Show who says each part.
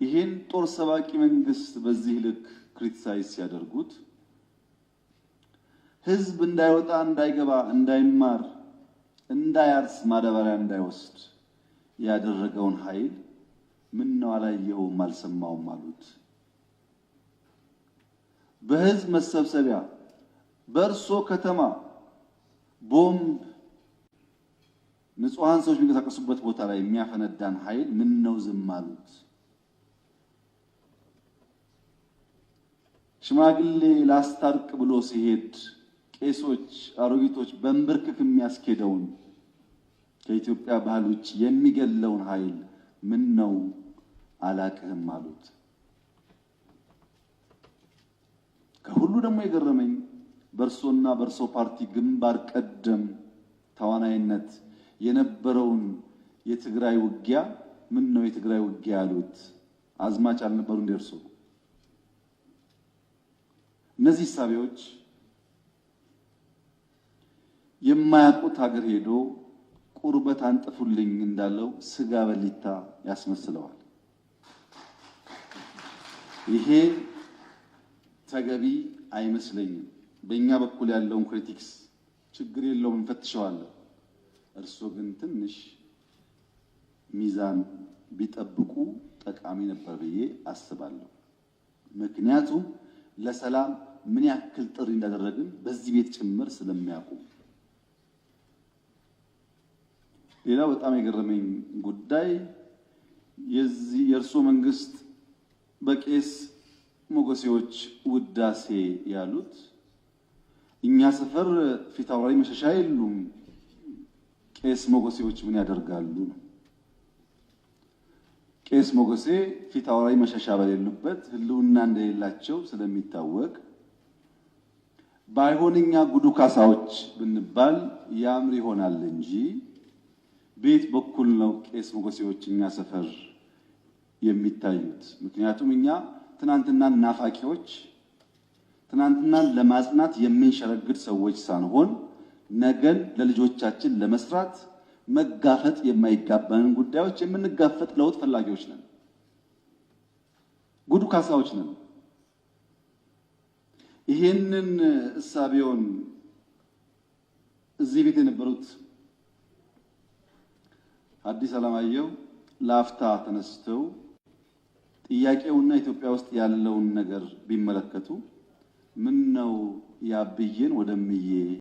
Speaker 1: ይሄን ጦር ሰባቂ መንግስት በዚህ ልክ ክሪቲሳይዝ ሲያደርጉት ህዝብ እንዳይወጣ እንዳይገባ እንዳይማር እንዳያርስ ማዳበሪያ እንዳይወስድ ያደረገውን ኃይል ምን ነው አላየውም አልሰማውም አሉት። በህዝብ መሰብሰቢያ በእርሶ ከተማ ቦምብ ንጹሃን ሰዎች የሚንቀሳቀሱበት ቦታ ላይ የሚያፈነዳን ኃይል ምን ነው ዝም አሉት? ሽማግሌ ላስታርቅ ብሎ ሲሄድ ቄሶች አሮጊቶች በእንብርክክ የሚያስኬደውን ከኢትዮጵያ ባህል ውጭ የሚገለውን ኃይል ምን ነው አላቅህም አሉት። ከሁሉ ደግሞ የገረመኝ በእርሶና በእርሶ ፓርቲ ግንባር ቀደም ተዋናይነት የነበረውን የትግራይ ውጊያ ምን ነው የትግራይ ውጊያ አሉት። አዝማች አልነበሩ እንደርሱ? እነዚህ ሳቢዎች የማያውቁት ሀገር ሄዶ ቁርበት አንጥፉልኝ እንዳለው ስጋ በሊታ ያስመስለዋል። ይሄ ተገቢ አይመስለኝም። በእኛ በኩል ያለውን ክሪቲክስ ችግር የለውም እንፈትሸዋለን። እርሶ ግን ትንሽ ሚዛን ቢጠብቁ ጠቃሚ ነበር ብዬ አስባለሁ። ምክንያቱም ለሰላም ምን ያክል ጥሪ እንዳደረግን በዚህ ቤት ጭምር ስለሚያውቁ። ሌላው በጣም የገረመኝ ጉዳይ የእርሶ መንግስት በቄስ ሞገሴዎች ውዳሴ ያሉት እኛ ሰፈር ፊት አውራሪ መሸሻ የሉም፣ ቄስ ሞገሴዎች ምን ያደርጋሉ? ቄስ ሞገሴ ፊት አውራሪ መሸሻ በሌሉበት ህልውና እንደሌላቸው ስለሚታወቅ ባይሆንኛ ጉዱ ካሳዎች ብንባል ያምር ይሆናል እንጂ ቤት በኩል ነው ቄስ ሞገሴዎች እኛ ሰፈር የሚታዩት። ምክንያቱም እኛ ትናንትና ናፋቂዎች ትናንትና ለማጽናት የምንሸረግድ ሰዎች ሳንሆን ነገን ለልጆቻችን ለመስራት መጋፈጥ የማይጋባንን ጉዳዮች የምንጋፈጥ ለውጥ ፈላጊዎች ነን። ጉዱ ካሳዎች ነን። ይሄንን እሳቤውን እዚህ ቤት የነበሩት አዲስ አለማየሁ ላፍታ ተነስተው ጥያቄውና ኢትዮጵያ ውስጥ ያለውን ነገር ቢመለከቱ ምን ነው ያብዬን ወደምዬ